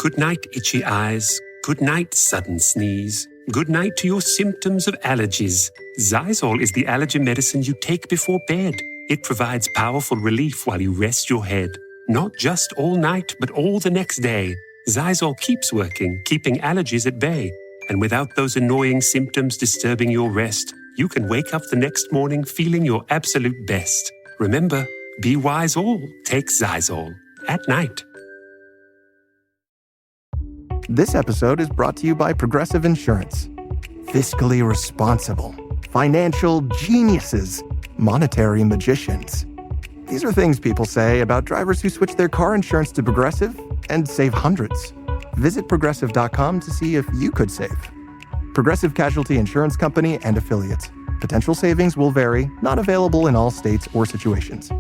Good night, itchy eyes. Good night, sudden sneeze. Good night to your symptoms of allergies. Zysol is the allergy medicine you take before bed. It provides powerful relief while you rest your head. Not just all night, but all the next day. Zysol keeps working, keeping allergies at bay. And without those annoying symptoms disturbing your rest, you can wake up the next morning feeling your absolute best. Remember, be wise all, take Zysol. At night. This episode is brought to you by Progressive Insurance. Fiscally responsible, financial geniuses, monetary magicians. These are things people say about drivers who switch their car insurance to Progressive and save hundreds. Visit Progressive.com to see if you could save. Progressive Casualty Insurance Company and Affiliates. Potential savings will vary, not available in all states or situations.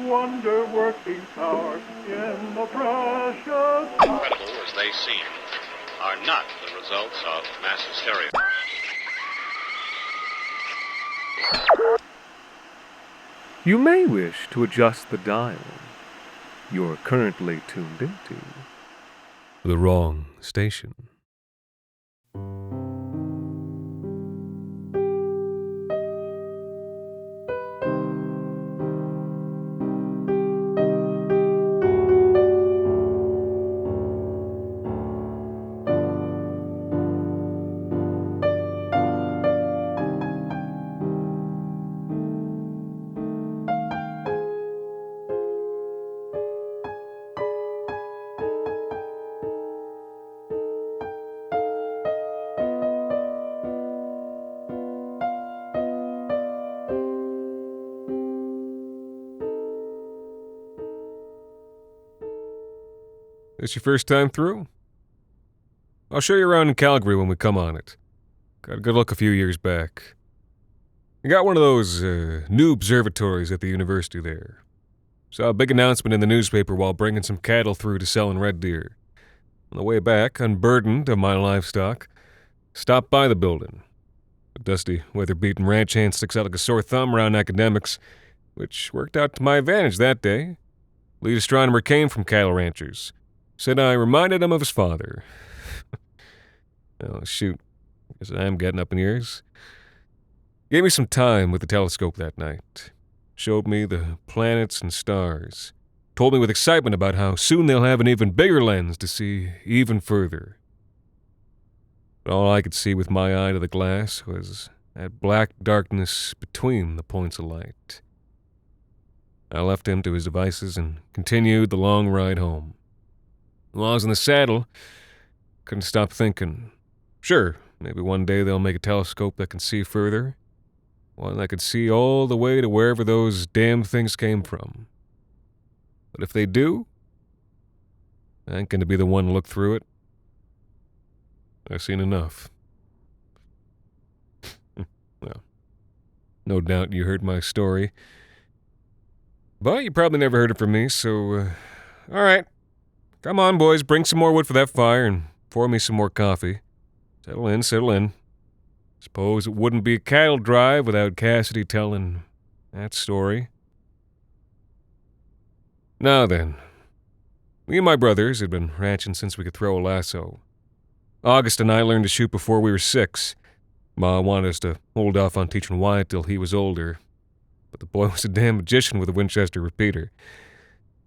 Wonder-working power in the precious... Incredible as they seem, are not the results of mass hysteria. You may wish to adjust the dial. You're currently tuned into the wrong station. This your first time through? I'll show you around in Calgary when we come on it. Got a good look a few years back. I got one of those new observatories at the university there. Saw a big announcement in the newspaper while bringing some cattle through to sell in Red Deer. On the way back, unburdened of my livestock, stopped by the building. A dusty, weather-beaten ranch hand sticks out like a sore thumb around academics, which worked out to my advantage that day. Lead astronomer came from cattle ranchers. Said I reminded him of his father. Oh, shoot. Guess I am getting up in years. Gave me some time with the telescope that night. Showed me the planets and stars. Told me with excitement about how soon they'll have an even bigger lens to see even further. But all I could see with my eye to the glass was that black darkness between the points of light. I left him to his devices and continued the long ride home. While I was in the saddle, couldn't stop thinking, sure, maybe one day they'll make a telescope that can see further, one that could see all the way to wherever those damn things came from. But if they do, I ain't gonna be the one to look through it. I've seen enough. Well, no doubt you heard my story. But you probably never heard it from me, so, all right. Come on, boys, bring some more wood for that fire and pour me some more coffee. Settle in, settle in. Suppose it wouldn't be a cattle drive without Cassidy telling that story. Now then, me and my brothers had been ranching since we could throw a lasso. August and I learned to shoot before we were 6. Ma wanted us to hold off on teaching Wyatt till he was older, but the boy was a damn magician with a Winchester repeater.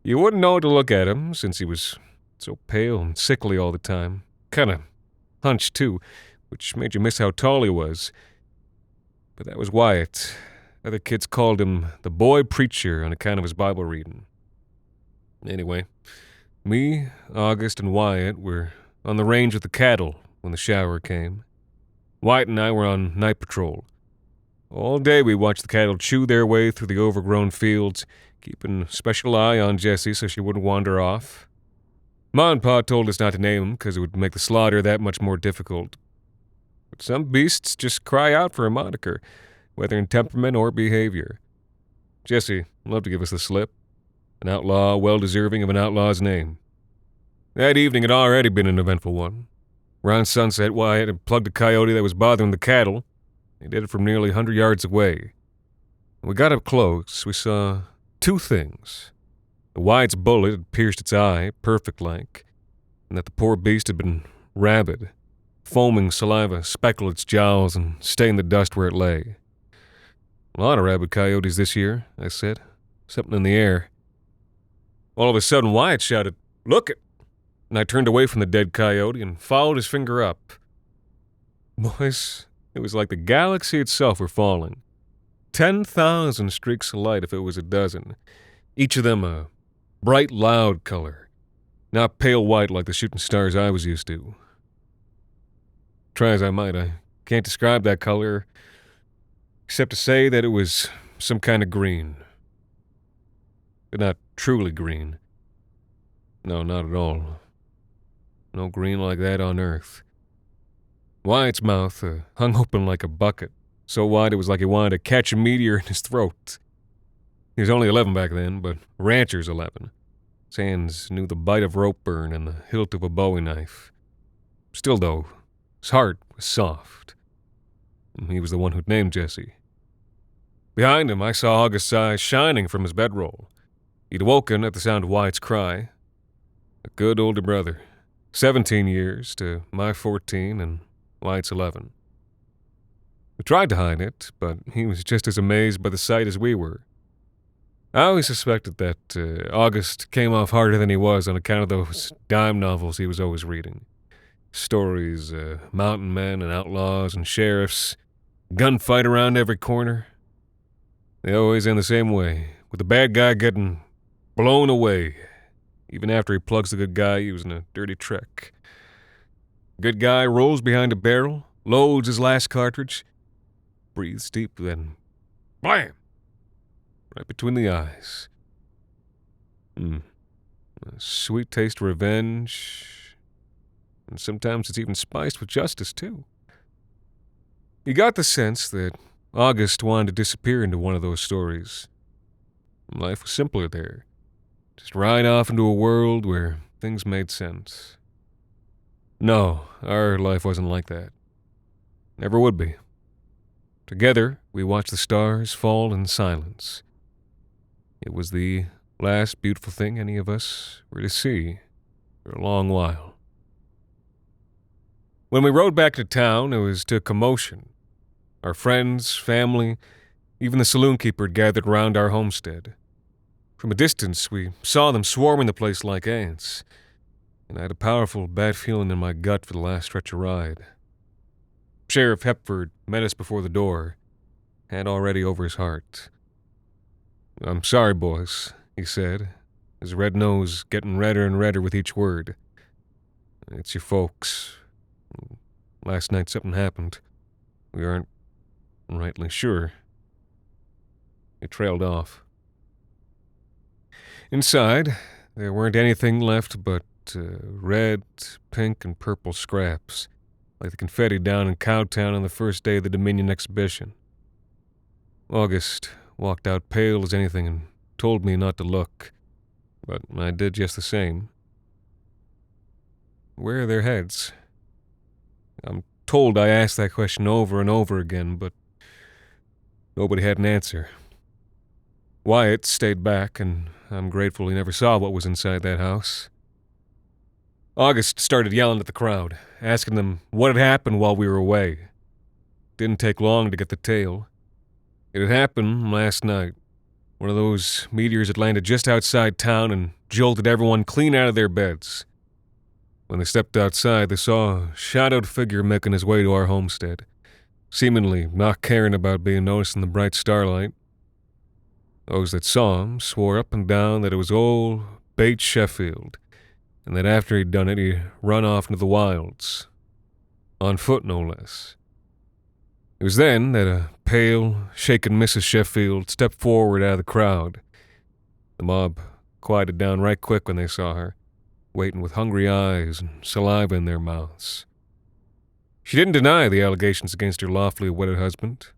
You wouldn't know to look at him, since he was so pale and sickly all the time. Kinda hunched, too, which made you miss how tall he was. But that was Wyatt. Other kids called him the boy preacher on account of his Bible reading. Anyway, me, August, and Wyatt were on the range with the cattle when the shower came. Wyatt and I were on night patrol. All day we watched the cattle chew their way through the overgrown fields, keeping a special eye on Jessie so she wouldn't wander off. Ma and Pa told us not to name him because it would make the slaughter that much more difficult. But some beasts just cry out for a moniker, whether in temperament or behavior. Jessie loved to give us the slip. An outlaw well deserving of an outlaw's name. That evening had already been an eventful one. Around sunset, Wyatt had plugged a coyote that was bothering the cattle. He did it from nearly 100 yards away. When we got up close, we saw two things. The Wyatt's bullet had pierced its eye, perfect-like, and that the poor beast had been rabid. Foaming saliva speckled its jowls and stained the dust where it lay. A lot of rabid coyotes this year, I said. Something in the air. All of a sudden, Wyatt shouted, "Look it!" And I turned away from the dead coyote and followed his finger up. Boys, it was like the galaxy itself were falling. 10,000 streaks of light if it was a dozen. Each of them a bright, loud color. Not pale white like the shooting stars I was used to. Try as I might, I can't describe that color except to say that it was some kind of green. But not truly green. No, not at all. No green like that on Earth. Wyatt's mouth hung open like a bucket, so wide it was like he wanted to catch a meteor in his throat. He was only 11 back then, but rancher's 11. His hands knew the bite of rope burn and the hilt of a bowie knife. Still, though, his heart was soft. He was the one who'd named Jesse. Behind him, I saw August's eyes shining from his bedroll. He'd awoken at the sound of Wyatt's cry. A good older brother. 17 years to my 14 and Wyatt's 11. We tried to hide it, but he was just as amazed by the sight as we were. I always suspected that August came off harder than he was on account of those dime novels he was always reading. Stories, mountain men and outlaws and sheriffs, gunfight around every corner. They always end the same way, with the bad guy getting blown away, even after he plugs the good guy using a dirty trick. Good guy rolls behind a barrel, loads his last cartridge, breathes deep, then blam! Right between the eyes. A sweet taste of revenge, and sometimes it's even spiced with justice, too. You got the sense that August wanted to disappear into one of those stories. Life was simpler there. Just ride off into a world where things made sense. No, our life wasn't like that. Never would be. Together, we watched the stars fall in silence. It was the last beautiful thing any of us were to see for a long while. When we rode back to town, it was to commotion. Our friends, family, even the saloon keeper had gathered round our homestead. From a distance, we saw them swarming the place like ants, and I had a powerful bad feeling in my gut for the last stretch of ride. Sheriff Hepford met us before the door, hand already over his heart. "I'm sorry, boys," he said, his red nose getting redder and redder with each word. "It's your folks. Last night something happened. We aren't rightly sure." He trailed off. Inside, there weren't anything left but red, pink, and purple scraps, like the confetti down in Cowtown on the first day of the Dominion exhibition. August walked out pale as anything and told me not to look, but I did just the same. Where are their heads? I'm told I asked that question over and over again, but nobody had an answer. Wyatt stayed back, and I'm grateful he never saw what was inside that house. August started yelling at the crowd, asking them what had happened while we were away. Didn't take long to get the tale. It had happened last night. One of those meteors had landed just outside town and jolted everyone clean out of their beds. When they stepped outside, they saw a shadowed figure making his way to our homestead, seemingly not caring about being noticed in the bright starlight. Those that saw him swore up and down that it was old Bates Sheffield, and that after he'd done it, he'd run off into the wilds. On foot, no less. It was then that a pale, shaken Mrs. Sheffield stepped forward out of the crowd. The mob quieted down right quick when they saw her, waiting with hungry eyes and saliva in their mouths. She didn't deny the allegations against her lawfully wedded husband.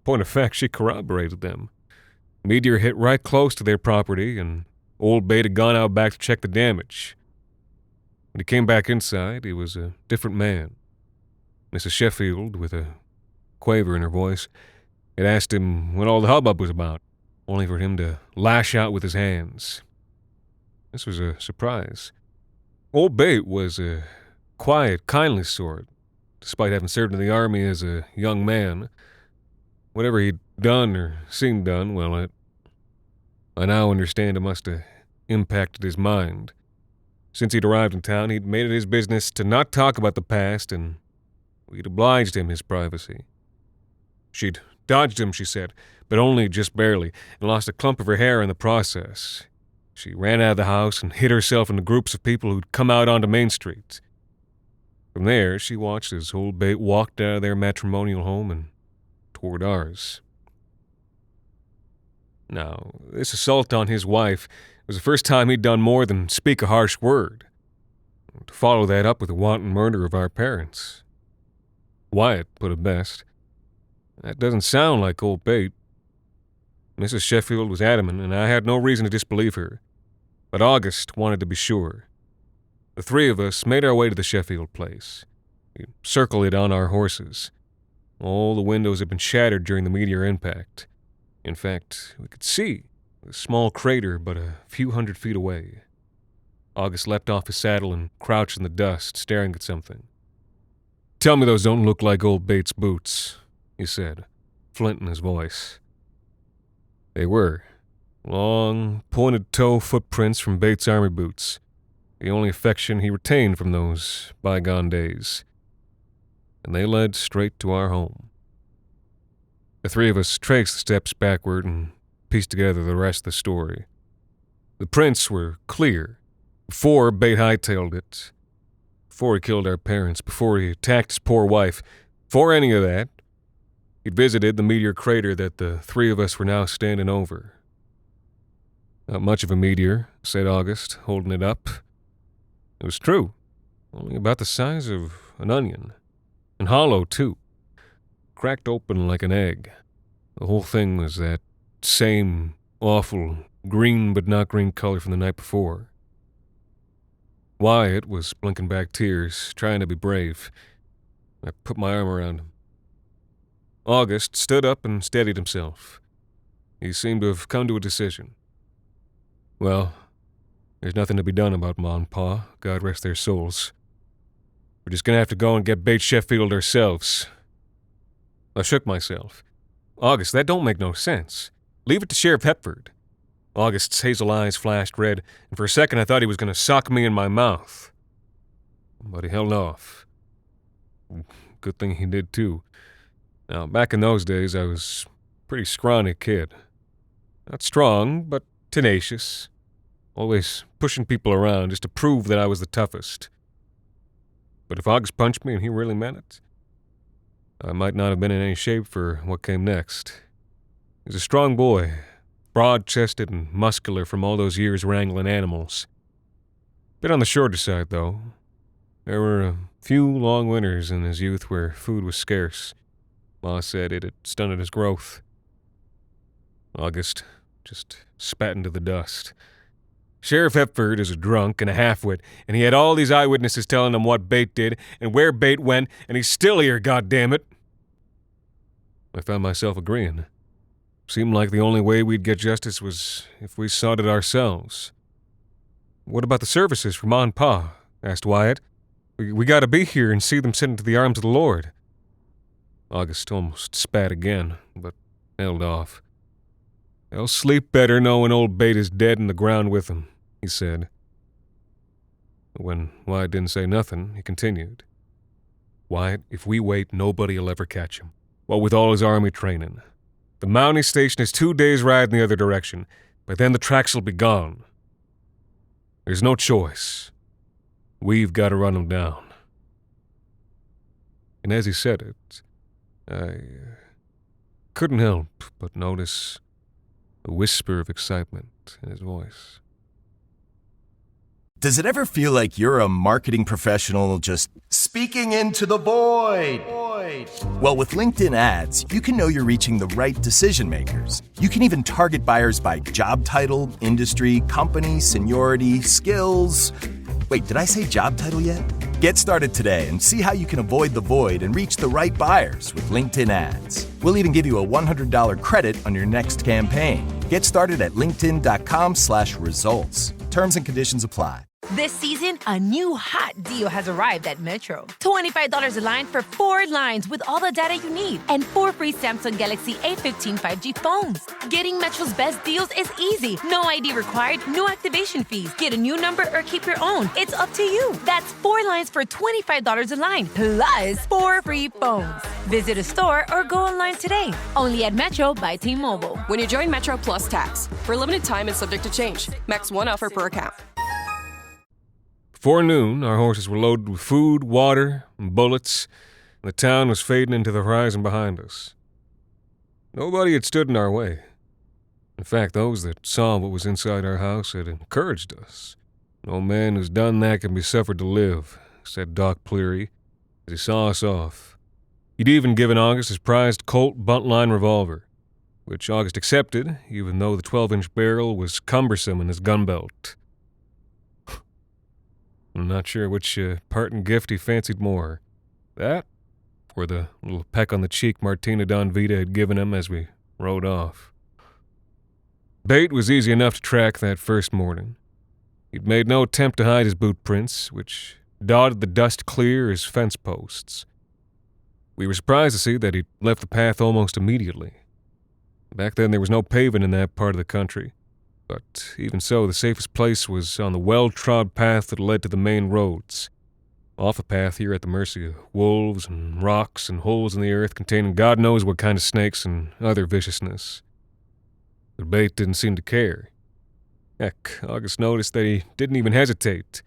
Point of fact, she corroborated them. Meteor hit right close to their property, and old Bate had gone out back to check the damage. When he came back inside, he was a different man. Mrs. Sheffield, with a quaver in her voice, It asked him what all the hubbub was about, only for him to lash out with his hands. This was a surprise. Old Bate was a quiet, kindly sort, despite having served in the army as a young man. Whatever he'd done or seen done, well, I now understand it must have impacted his mind. Since he'd arrived in town, he'd made it his business to not talk about the past, and we'd obliged him his privacy. She'd dodged him, she said, but only just barely, and lost a clump of her hair in the process. She ran out of the house and hid herself in the groups of people who'd come out onto Main Street. From there, she watched as old Bate walked out of their matrimonial home and toward ours. Now, this assault on his wife was the first time he'd done more than speak a harsh word. To follow that up with a wanton murder of our parents. Wyatt put it best. That doesn't sound like old Bate. Mrs. Sheffield was adamant, and I had no reason to disbelieve her. But August wanted to be sure. The three of us made our way to the Sheffield place. We circled it on our horses. All the windows had been shattered during the meteor impact. In fact, we could see a small crater but a few hundred feet away. August leapt off his saddle and crouched in the dust, staring at something. "Tell me those don't look like old Bates' boots," he said, flint in his voice. They were. Long, pointed-toe footprints from Bates' army boots, the only affection he retained from those bygone days. And they led straight to our home. The three of us traced the steps backward and pieced together the rest of the story. The prints were clear. Before Bate hightailed it, before he killed our parents, before he attacked his poor wife, before any of that, he'd visited the meteor crater that the three of us were now standing over. Not much of a meteor, said August, holding it up. It was true, only about the size of an onion, and hollow, too, cracked open like an egg. The whole thing was that same awful green but not green color from the night before. Wyatt was blinking back tears, trying to be brave. I put my arm around him. August stood up and steadied himself. He seemed to have come to a decision. Well, there's nothing to be done about Ma and Pa, God rest their souls. We're just gonna have to go and get Bates Sheffield ourselves. I shook myself. August, that don't make no sense. Leave it to Sheriff Hepford. August's hazel eyes flashed red, and for a second I thought he was gonna sock me in my mouth. But he held off. Good thing he did, too. Now, back in those days, I was a pretty scrawny kid. Not strong, but tenacious. Always pushing people around just to prove that I was the toughest. But if August punched me and he really meant it, I might not have been in any shape for what came next. He was a strong boy, broad-chested and muscular from all those years wrangling animals. Bit on the shorter side, though. There were a few long winters in his youth where food was scarce. Ma said it had stunted his growth. August just spat into the dust. Sheriff Hepford is a drunk and a half-wit, and he had all these eyewitnesses telling him what Bate did and where Bate went, and he's still here, goddammit. I found myself agreeing. Seemed like the only way we'd get justice was if we sought it ourselves. "What about the services for Ma and Pa?" asked Wyatt. We gotta be here and see them sent into the arms of the Lord." August almost spat again, but held off. "They'll sleep better knowing old Bate is dead in the ground with them," he said. When Wyatt didn't say nothing, he continued. "Wyatt, if we wait, nobody'll ever catch him. What with all his army training. The Mountie station is 2 days' ride in the other direction, but then the tracks'll be gone. There's no choice. We've got to run him down." And as he said it, I couldn't help but notice a whisper of excitement in his voice. Does it ever feel like you're a marketing professional just speaking into the void? Well, with LinkedIn ads, you can know you're reaching the right decision makers. You can even target buyers by job title, industry, company, seniority, skills. Wait, did I say job title yet? Get started today and see how you can avoid the void and reach the right buyers with LinkedIn ads. We'll even give you a $100 credit on your next campaign. Get started at linkedin.com/results. Terms and conditions apply. This season, a new hot deal has arrived at Metro. $25 a line for 4 lines with all the data you need and 4 free Samsung Galaxy A15 5G phones. Getting Metro's best deals is easy. No ID required, no activation fees. Get a new number or keep your own. It's up to you. That's 4 lines for $25 a line, plus 4 free phones. Visit a store or go online today. Only at Metro by T-Mobile. When you join Metro Plus Tax. For a limited time and subject to change. Max 1 offer per account. Before noon, our horses were loaded with food, water, and bullets, and the town was fading into the horizon behind us. Nobody had stood in our way. In fact, those that saw what was inside our house had encouraged us. No man who's done that can be suffered to live, said Doc Pleary, as he saw us off. He'd even given August his prized Colt buntline revolver, which August accepted, even though the 12-inch barrel was cumbersome in his gun belt. I'm not sure which parting gift he fancied more, that or the little peck on the cheek Martina Don Vita had given him as we rode off. Bait was easy enough to track that first morning. He'd made no attempt to hide his boot prints, which dotted the dust clear as fence posts. We were surprised to see that he'd left the path almost immediately. Back then there was no paving in that part of the country. But even so, the safest place was on the well-trod path that led to the main roads. Off a path, you're at the mercy of wolves and rocks and holes in the earth containing God knows what kind of snakes and other viciousness. But Bait didn't seem to care. Heck, August noticed that he didn't even hesitate,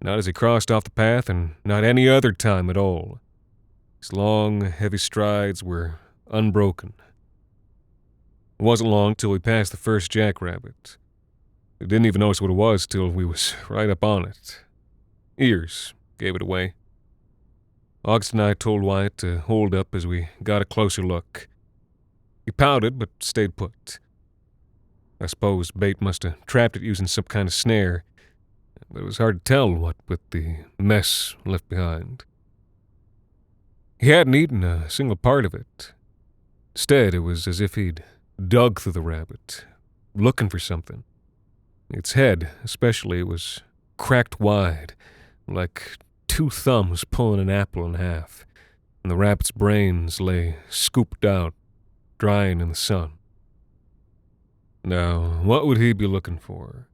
not as he crossed off the path and not any other time at all. His long, heavy strides were unbroken. It wasn't long till we passed the first jackrabbit. We didn't even notice what it was till we was right up on it. Ears gave it away. August and I told Wyatt to hold up as we got a closer look. He pouted, but stayed put. I suppose Bait must have trapped it using some kind of snare, but it was hard to tell what with the mess left behind. He hadn't eaten a single part of it. Instead, it was as if he'd dug through the rabbit, looking for something. Its head, especially, was cracked wide, like 2 thumbs pulling an apple in half, and the rabbit's brains lay scooped out, drying in the sun. Now, what would he be looking for?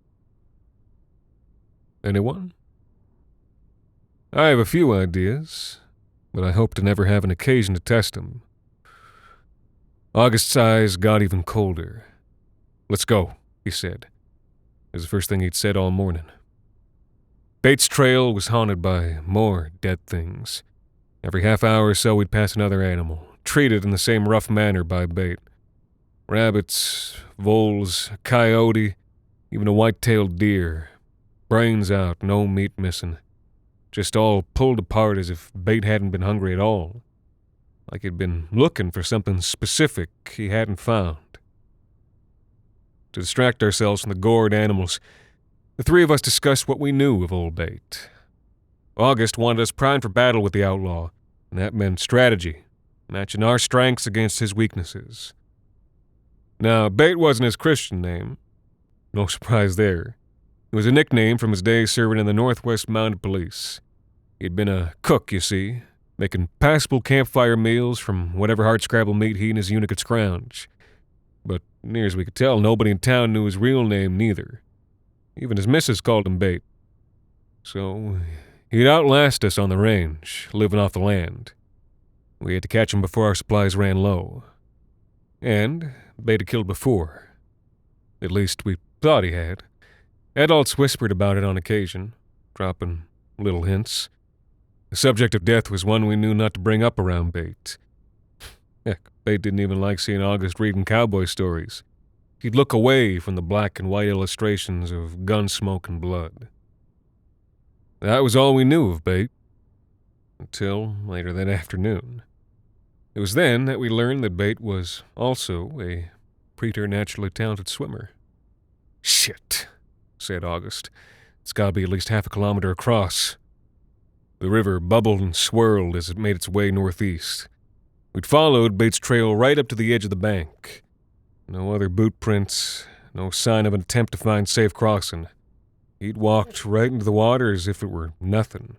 Anyone? I have a few ideas, but I hope to never have an occasion to test them. August's eyes got even colder. "Let's go," he said. It was the first thing he'd said all morning. Bait's trail was haunted by more dead things. Every half hour or so we'd pass another animal, treated in the same rough manner by Bait. Rabbits, voles, a coyote, even a white-tailed deer. Brains out, no meat missing. Just all pulled apart as if Bait hadn't been hungry at all. Like he'd been looking for something specific he hadn't found. To distract ourselves from the gored animals, the 3 of us discussed what we knew of old Bait. August wanted us primed for battle with the outlaw, and that meant strategy, matching our strengths against his weaknesses. Now, Bait wasn't his Christian name. No surprise there. It was a nickname from his days serving in the Northwest Mounted Police. He'd been a cook, you see, making passable campfire meals from whatever hardscrabble meat he and his unit could scrounge. But near as we could tell, nobody in town knew his real name neither. Even his missus called him Bait. So he'd outlast us on the range, living off the land. We had to catch him before our supplies ran low. And Bait had killed before. At least we thought he had. Adults whispered about it on occasion, dropping little hints. The subject of death was one we knew not to bring up around Bait. Heck, Bait didn't even like seeing August reading cowboy stories. He'd look away from the black and white illustrations of gun smoke and blood. That was all we knew of Bait, until later that afternoon. It was then that we learned that Bait was also a preternaturally talented swimmer. "Shit," said August. "It's got to be at least half a kilometer across." The river bubbled and swirled as it made its way northeast. We'd followed Bates' trail right up to the edge of the bank. No other boot prints, no sign of an attempt to find safe crossing. He'd walked right into the water as if it were nothing.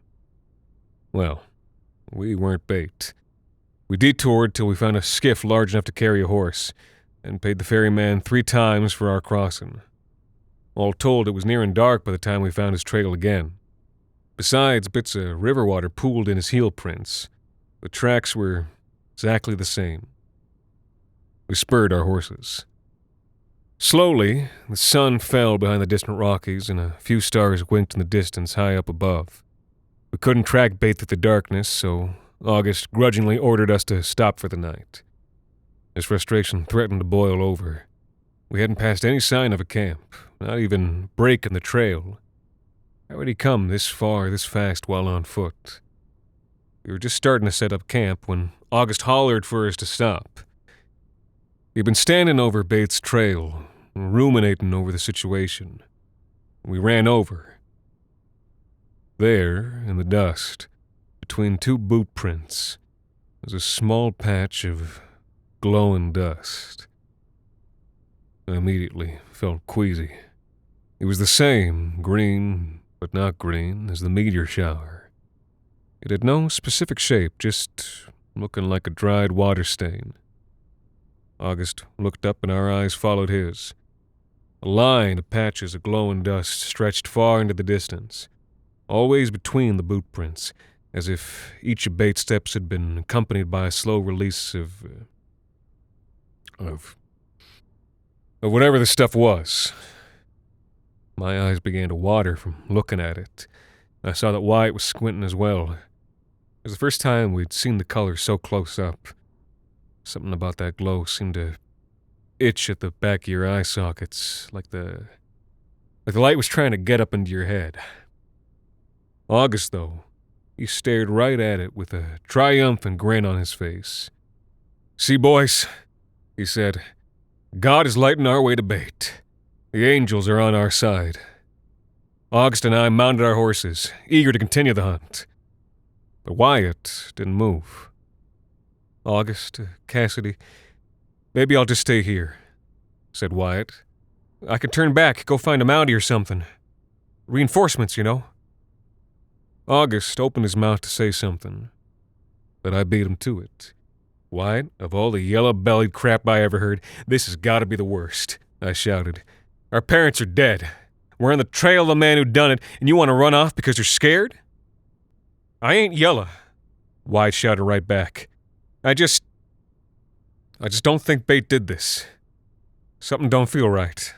Well, we weren't bait. We detoured till we found a skiff large enough to carry a horse, and paid the ferryman 3 times for our crossing. All told, it was nearing dark by the time we found his trail again. Besides, bits of river water pooled in his heel prints. The tracks were exactly the same. We spurred our horses. Slowly, the sun fell behind the distant Rockies, and a few stars winked in the distance high up above. We couldn't track bait through the darkness, so August grudgingly ordered us to stop for the night. His frustration threatened to boil over. We hadn't passed any sign of a camp, not even break in the trail. How had he come this far, this fast, while on foot? We were just starting to set up camp when August hollered for us to stop. He'd been standing over Bates' trail, ruminating over the situation. We ran over. There, in the dust, between 2 boot prints, was a small patch of glowing dust. I immediately felt queasy. It was the same, green, but not green, as the meteor shower. It had no specific shape, just looking like a dried water stain. August looked up and our eyes followed his. A line of patches of glowing dust stretched far into the distance, always between the boot prints, as if each of Bates' steps had been accompanied by a slow release of whatever the stuff was. My eyes began to water from looking at it. I saw that Wyatt was squinting as well. It was the first time we'd seen the color so close up. Something about that glow seemed to itch at the back of your eye sockets, like the light was trying to get up into your head. August, though, he stared right at it with a triumphant grin on his face. "See, boys," he said, "God is lighting our way to bait. The angels are on our side." August and I mounted our horses, eager to continue the hunt. But Wyatt didn't move. "August, Cassidy, maybe I'll just stay here," said Wyatt. "I can turn back, go find a Mountie or something. Reinforcements, you know." August opened his mouth to say something, but I beat him to it. "Wyatt, of all the yellow-bellied crap I ever heard, this has got to be the worst," I shouted. "Our parents are dead. We're on the trail of the man who done it, and you want to run off because you're scared?" "I ain't yellow," Wyatt shouted right back. I just don't think Bate did this. Something don't feel right."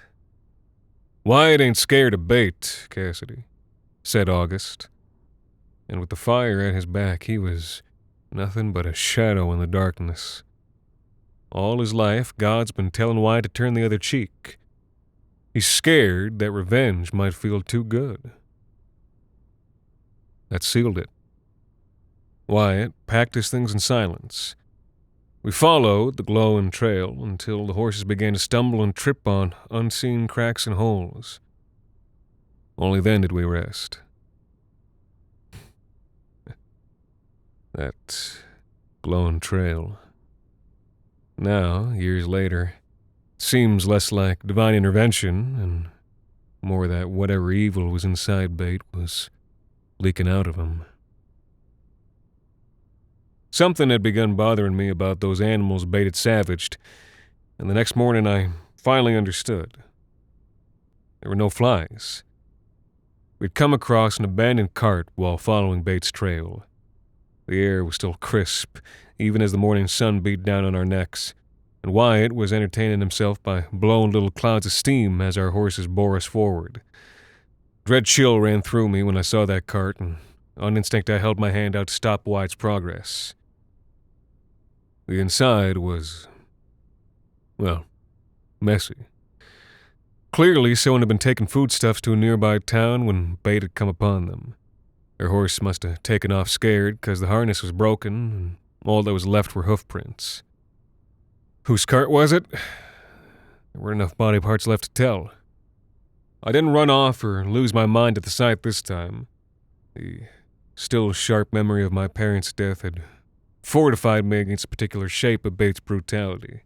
"Wyatt ain't scared of Bate, Cassidy," said August. And with the fire at his back, he was nothing but a shadow in the darkness. All his life, God's been telling Wyatt to turn the other cheek. He's scared that revenge might feel too good. That sealed it. Wyatt packed his things in silence. We followed the glowing trail until the horses began to stumble and trip on unseen cracks and holes. Only then did we rest. That glowing trail. Now, years later, it seems less like divine intervention and more that whatever evil was inside Bate was leaking out of him. Something had begun bothering me about those animals Bate had savaged, and the next morning I finally understood. There were no flies. We'd come across an abandoned cart while following Bates' trail. The air was still crisp, even as the morning sun beat down on our necks, and Wyatt was entertaining himself by blowing little clouds of steam as our horses bore us forward. Dread chill ran through me when I saw that cart, and on instinct I held my hand out to stop Wyatt's progress. The inside was, well, messy. Clearly, someone had been taking foodstuffs to a nearby town when Bate had come upon them. Their horse must have taken off scared because the harness was broken, and all that was left were hoof prints. Whose cart was it? There weren't enough body parts left to tell. I didn't run off or lose my mind at the sight this time. The still sharp memory of my parents' death had fortified me against a particular shape of Bates' brutality.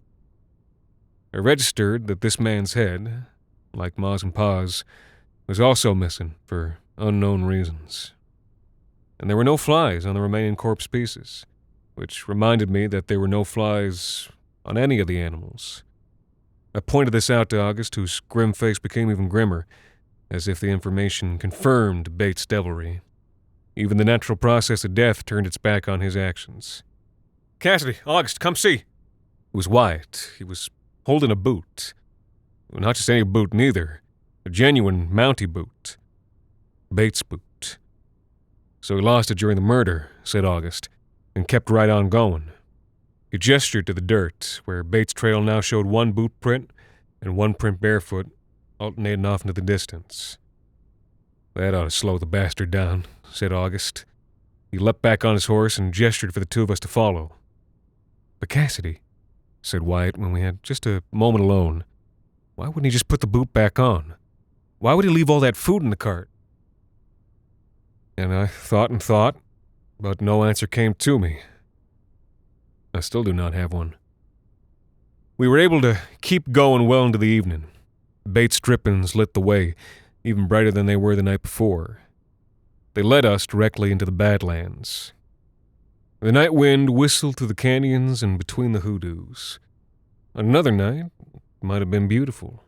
I registered that this man's head, like Ma's and Pa's, was also missing for unknown reasons. And there were no flies on the remaining corpse pieces, which reminded me that there were no flies on any of the animals. I pointed this out to August, whose grim face became even grimmer, as if the information confirmed Bates' devilry. Even the natural process of death turned its back on his actions. "Cassidy, August, come see." It was Wyatt. He was holding a boot. Well, not just any boot, neither. A genuine Mountie boot. Bates' boot. "So he lost it during the murder," said August, and kept right on going. He gestured to the dirt, where Bates' trail now showed one boot print and one print barefoot, alternating off into the distance. "That ought to slow the bastard down," said August. He leapt back on his horse and gestured for the two of us to follow. "But Cassidy," said Wyatt when we had just a moment alone, "why wouldn't he just put the boot back on? Why would he leave all that food in the cart?" And I thought and thought, but no answer came to me. I still do not have one. We were able to keep going well into the evening. Bates' drippings lit the way, even brighter than they were the night before. They led us directly into the Badlands. The night wind whistled through the canyons and between the hoodoos. Another night might have been beautiful,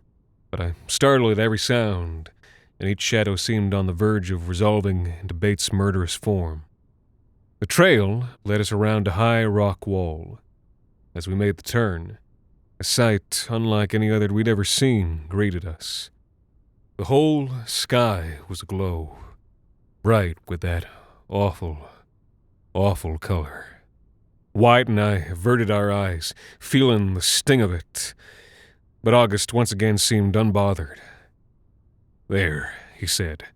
but I startled at every sound, and each shadow seemed on the verge of resolving into Bates' murderous form. The trail led us around a high rock wall. As we made the turn, a sight unlike any other we'd ever seen greeted us. The whole sky was aglow, bright with that awful, awful color. Wyatt and I averted our eyes, feeling the sting of it, but August once again seemed unbothered. "There," he said,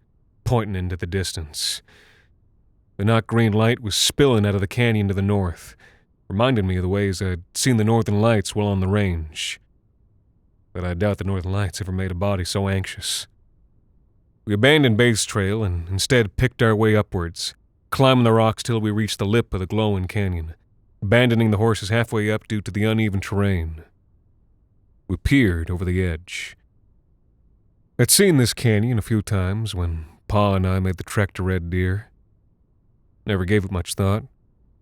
pointing into the distance. The not green light was spilling out of the canyon to the north, reminding me of the ways I'd seen the northern lights while on the range. But I doubt the northern lights ever made a body so anxious. We abandoned Bates' trail and instead picked our way upwards, climbing the rocks till we reached the lip of the glowing canyon, abandoning the horses halfway up due to the uneven terrain. We peered over the edge. I'd seen this canyon a few times when Pa and I made the trek to Red Deer. Never gave it much thought.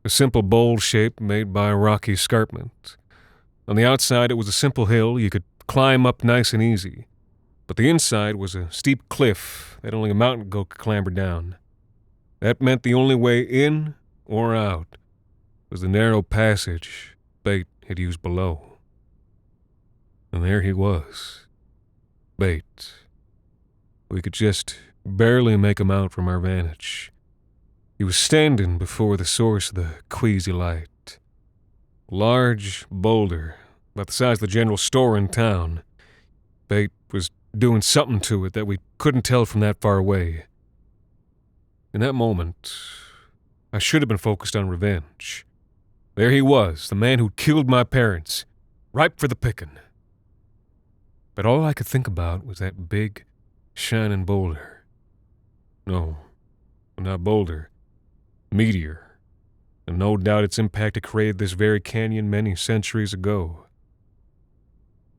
A simple bowl shape made by a rocky escarpment. On the outside, it was a simple hill you could climb up nice and easy, but the inside was a steep cliff that only a mountain goat could clamber down. That meant the only way in or out was the narrow passage Bate had used below. And there he was, Bate. We could just barely make him out from our vantage. He was standing before the source of the queasy light. A large boulder, about the size of the general store in town. Bate was doing something to it that we couldn't tell from that far away. In that moment, I should have been focused on revenge. There he was, the man who'd killed my parents, ripe for the picking. But all I could think about was that big, shining boulder. No, not boulder. Meteor, and no doubt its impact had created this very canyon many centuries ago.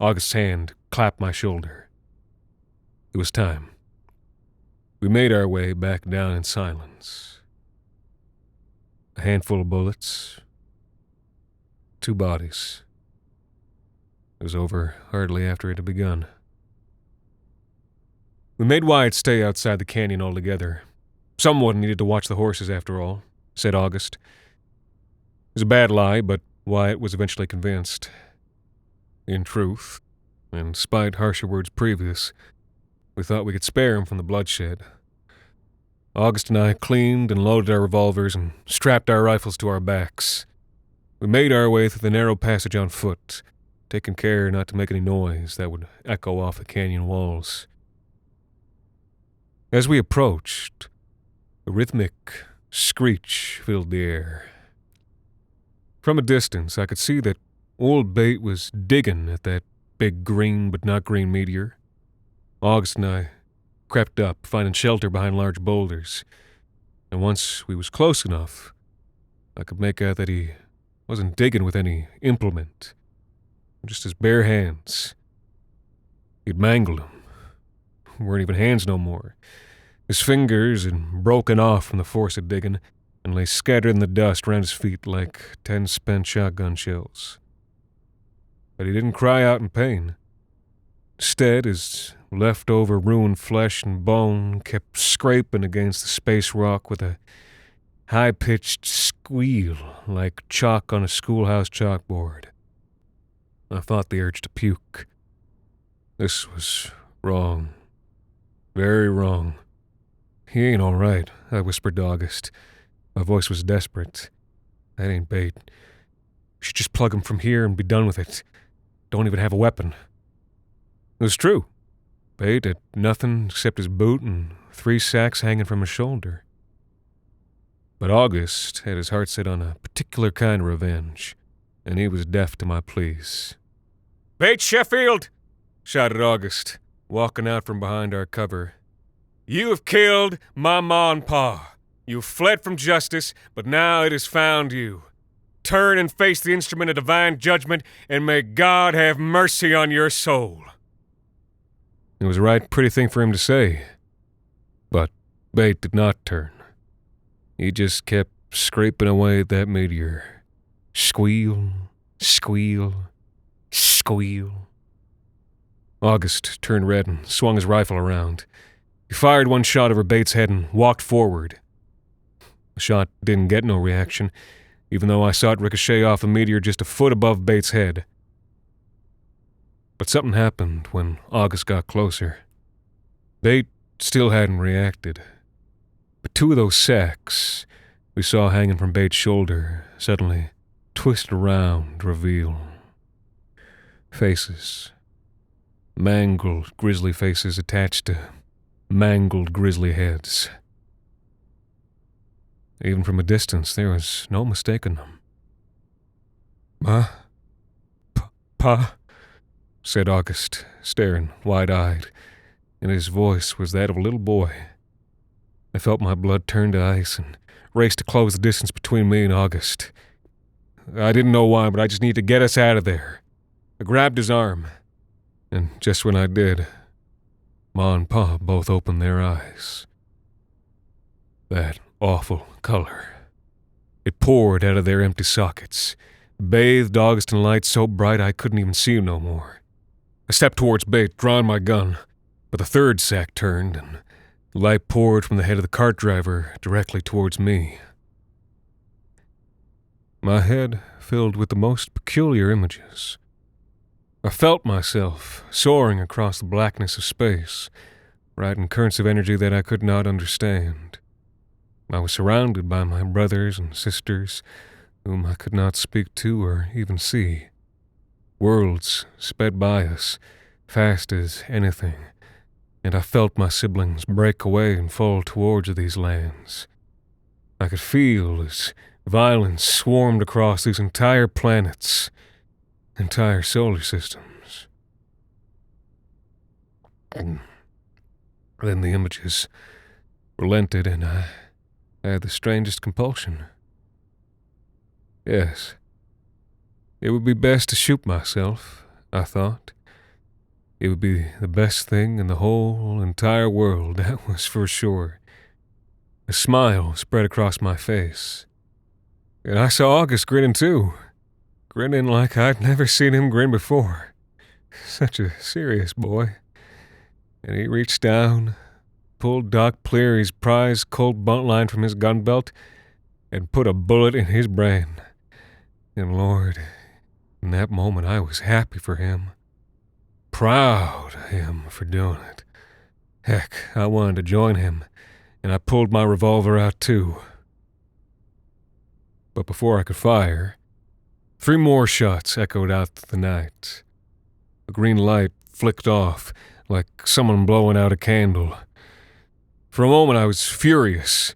August's hand clapped my shoulder. It was time. We made our way back down in silence. A handful of bullets. 2 bodies. It was over hardly after it had begun. We made Wyatt stay outside the canyon altogether. Someone needed to watch the horses, after all, said August. It was a bad lie, but Wyatt was eventually convinced. In truth, and despite harsher words previous, we thought we could spare him from the bloodshed. August and I cleaned and loaded our revolvers and strapped our rifles to our backs. We made our way through the narrow passage on foot, taking care not to make any noise that would echo off the canyon walls. As we approached, a rhythmic screech filled the air. From a distance, I could see that old Bate was digging at that big green but not green meteor. August and I crept up, finding shelter behind large boulders. and once we was close enough, I could make out that he wasn't digging with any implement, just his bare hands. He'd mangled them. Weren't even hands no more. His fingers had broken off from the force of digging and lay scattered in the dust round his feet like 10 spent shotgun shells. But he didn't cry out in pain. Instead, his leftover ruined flesh and bone kept scraping against the space rock with a high-pitched squeal like chalk on a schoolhouse chalkboard. I fought the urge to puke. This was wrong. Very wrong. He ain't all right, I whispered to August. My voice was desperate. That ain't bait. You should just plug him from here and be done with it. Don't even have a weapon. It was true. Bait had nothing except his boot and 3 sacks hanging from his shoulder. But August had his heart set on a particular kind of revenge, and he was deaf to my pleas. "Bait Sheffield!" shouted August, walking out from behind our cover. "You have killed my ma and pa. You have fled from justice, but now it has found you. Turn and face the instrument of divine judgment, and may God have mercy on your soul." It was a right pretty thing for him to say, but Bait did not turn. He just kept scraping away at that meteor. Squeal, squeal, squeal. August turned red and swung his rifle around. He fired one shot over Bates' head and walked forward. The shot didn't get no reaction, even though I saw it ricochet off the meteor just a foot above Bates' head. But something happened when August got closer. Bate still hadn't reacted. But 2 of those sacks we saw hanging from Bates' shoulder suddenly twisted around to reveal faces. Mangled, grisly faces attached to mangled, grisly heads. Even from a distance, there was no mistaking them. "Ma? Pa?" said August, staring wide-eyed, and his voice was that of a little boy. I felt my blood turn to ice and raced to close the distance between me and August. I didn't know why, but I just needed to get us out of there. I grabbed his arm, and just when I did, Ma and Pa both opened their eyes. That awful color. It poured out of their empty sockets, bathed August in light so bright I couldn't even see him no more. I stepped towards Bate, drawing my gun, but the 3rd sack turned, and light poured from the head of the cart driver directly towards me. My head filled with the most peculiar images. I felt myself soaring across the blackness of space, riding currents of energy that I could not understand. I was surrounded by my brothers and sisters, whom I could not speak to or even see. Worlds sped by us, fast as anything, and I felt my siblings break away and fall towards these lands. I could feel as violence swarmed across these entire planets, entire solar systems. And then the images relented, and I had the strangest compulsion. Yes, it would be best to shoot myself, I thought. It would be the best thing in the whole entire world, that was for sure. A smile spread across my face. And I saw August grinning too. Grinning like I'd never seen him grin before. Such a serious boy. And he reached down, pulled Doc Cleary's prize Colt buntline from his gun belt, and put a bullet in his brain. And Lord, in that moment I was happy for him. Proud of him for doing it. Heck, I wanted to join him, and I pulled my revolver out too. But before I could fire, 3 more shots echoed out the night. The green light flicked off like someone blowing out a candle. For a moment I was furious,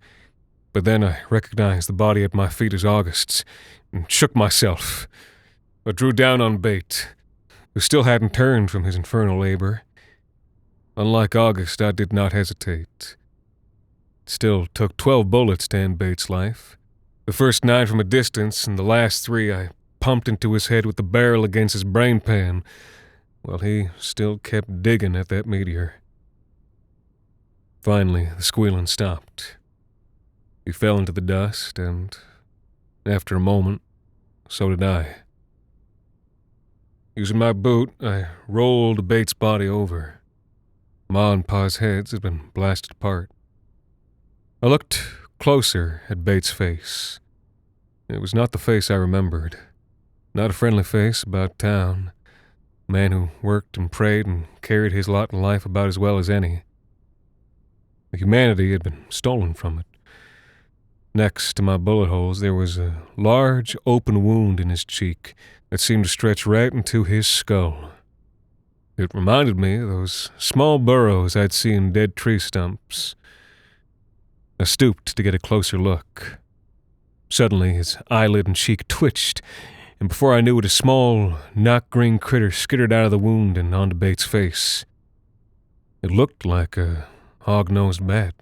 but then I recognized the body at my feet as August's and shook myself. I drew down on Bate, who still hadn't turned from his infernal labor. Unlike August, I did not hesitate. Still took 12 bullets to end Bates' life. The first 9 from a distance, and the last 3 I pumped into his head with the barrel against his brain pan, while he still kept digging at that meteor. Finally, the squealing stopped. He fell into the dust, and after a moment, so did I. Using my boot, I rolled Bates' body over. Ma and Pa's heads had been blasted apart. I looked closer at Bates' face. It was not the face I remembered. Not a friendly face about town. A man who worked and prayed and carried his lot in life about as well as any. The humanity had been stolen from it. Next to my bullet holes, there was a large open wound in his cheek that seemed to stretch right into his skull. It reminded me of those small burrows I'd seen in dead tree stumps. I stooped to get a closer look. Suddenly, his eyelid and cheek twitched, and before I knew it, a small, knot-green critter skittered out of the wound and onto Bates' face. It looked like a hog-nosed bat.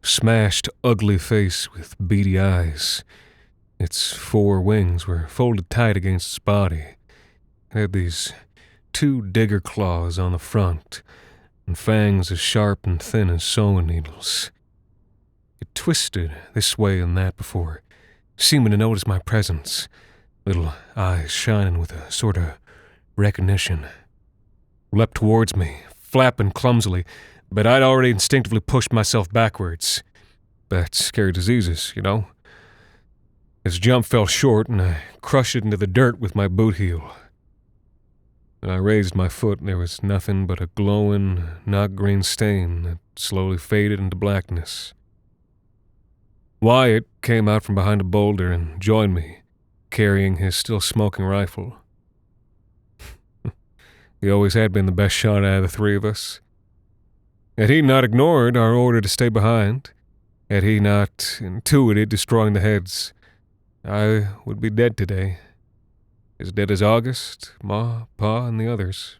Smashed, ugly face with beady eyes. Its 4 wings were folded tight against its body. It had these 2 digger claws on the front, and fangs as sharp and thin as sewing needles. It twisted this way and that before seeming to notice my presence, little eyes shining with a sort of recognition. Leapt towards me, flapping clumsily, but I'd already instinctively pushed myself backwards. Bats scare diseases, you know. His jump fell short, and I crushed it into the dirt with my boot heel. When I raised my foot, there was nothing but a glowing, knot-green stain that slowly faded into blackness. Wyatt came out from behind a boulder and joined me, carrying his still-smoking rifle. He always had been the best shot out of the 3 of us. Had he not ignored our order to stay behind, had he not intuited destroying the heads, I would be dead today. As dead as August, Ma, Pa, and the others.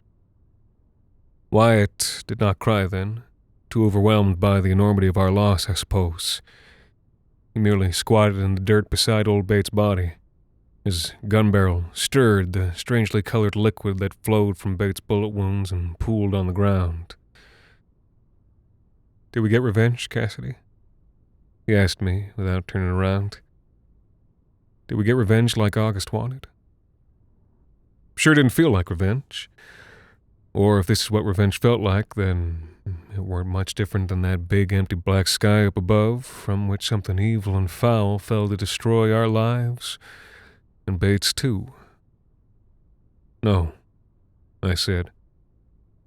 Wyatt did not cry then, too overwhelmed by the enormity of our loss, I suppose. He merely squatted in the dirt beside old Bates' body. His gun barrel stirred the strangely colored liquid that flowed from Bates' bullet wounds and pooled on the ground. "Did we get revenge, Cassidy?" He asked me without turning around. "Did we get revenge like August wanted?" Sure didn't feel like revenge. Or if this is what revenge felt like, then it weren't much different than that big empty black sky up above, from which something evil and foul fell to destroy our lives, and Bates too. "No," I said.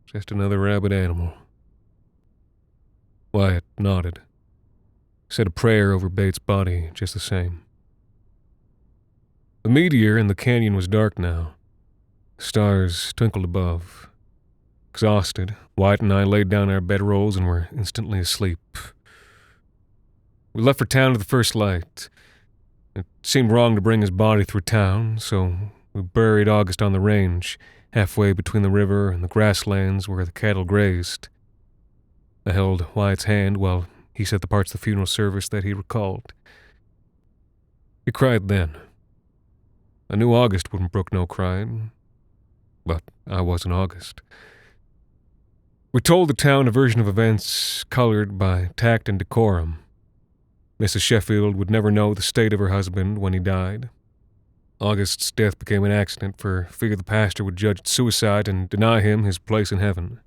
"Just another rabid animal." Wyatt nodded. Said a prayer over Bates' body just the same. The meteor in the canyon was dark now. Stars twinkled above. Exhausted, Wyatt and I laid down our bedrolls and were instantly asleep. We left for town to the first light. It seemed wrong to bring his body through town, so we buried August on the range, halfway between the river and the grasslands where the cattle grazed. I held Wyatt's hand while he said the parts of the funeral service that he recalled. He cried then. I knew August wouldn't brook no crying, but I wasn't August. We told the town a version of events colored by tact and decorum. Mrs. Sheffield would never know the state of her husband when he died. August's death became an accident for fear the pastor would judge it suicide and deny him his place in heaven.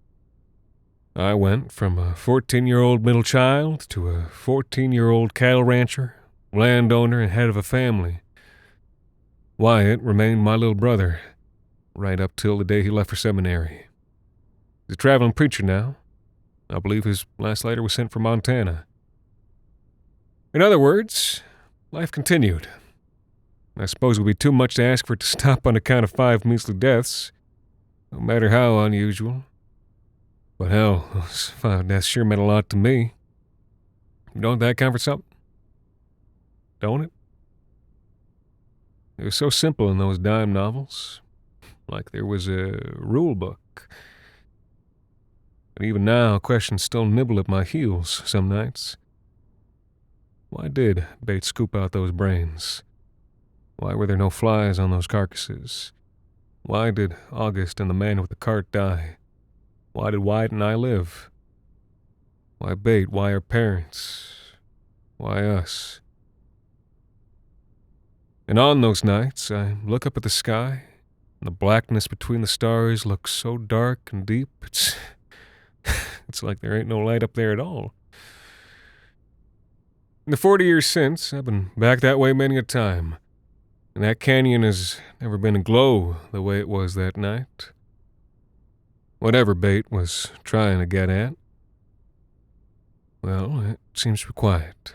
I went from a 14-year-old middle child to a 14-year-old cattle rancher, landowner, and head of a family. Wyatt remained my little brother, right up till the day he left for seminary. He's a traveling preacher now. I believe his last letter was sent from Montana. In other words, life continued. I suppose it would be too much to ask for it to stop on account of 5 measly deaths, no matter how unusual. But hell, those 5 deaths sure meant a lot to me. Don't that count for something? Don't it? It was so simple in those dime novels, like there was a rule book. And even now, questions still nibble at my heels some nights. Why did Bate scoop out those brains? Why were there no flies on those carcasses? Why did August and the man with the cart die? Why did Wyatt and I live? Why Bate? Why our parents? Why us? And on those nights, I look up at the sky, and the blackness between the stars looks so dark and deep, it's like there ain't no light up there at all. In the 40 years since, I've been back that way many a time, and that canyon has never been aglow the way it was that night. Whatever Bate was trying to get at, well, it seems to be quiet.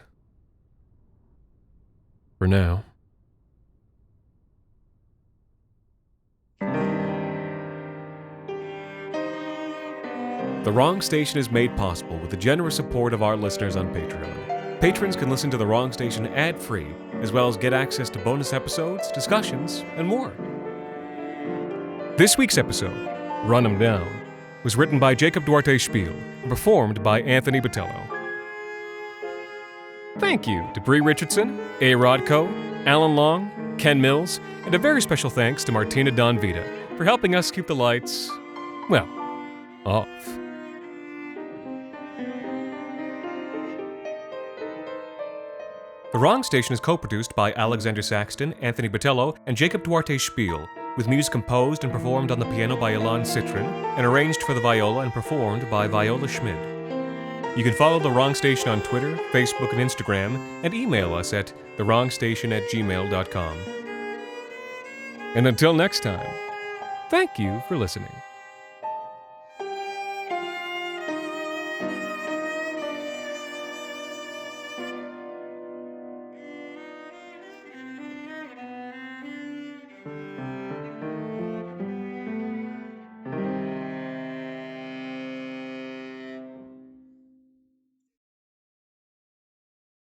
For now. The Wrong Station is made possible with the generous support of our listeners on Patreon. Patrons can listen to The Wrong Station ad-free, as well as get access to bonus episodes, discussions, and more. This week's episode, Run 'Em Down, was written by Jacob Duarte Spiel and performed by Anthony Botello. Thank you to Bree Richardson, A. Rodko, Alan Long, Ken Mills, and a very special thanks to Martina Donvita for helping us keep the lights, well, off. The Wrong Station is co-produced by Alexander Saxton, Anthony Botello, and Jacob Duarte Spiel, with music composed and performed on the piano by Ilan Citrin, and arranged for the viola and performed by Viola Schmid. You can follow The Wrong Station on Twitter, Facebook, and Instagram, and email us at thewrongstation@gmail.com. And until next time, thank you for listening.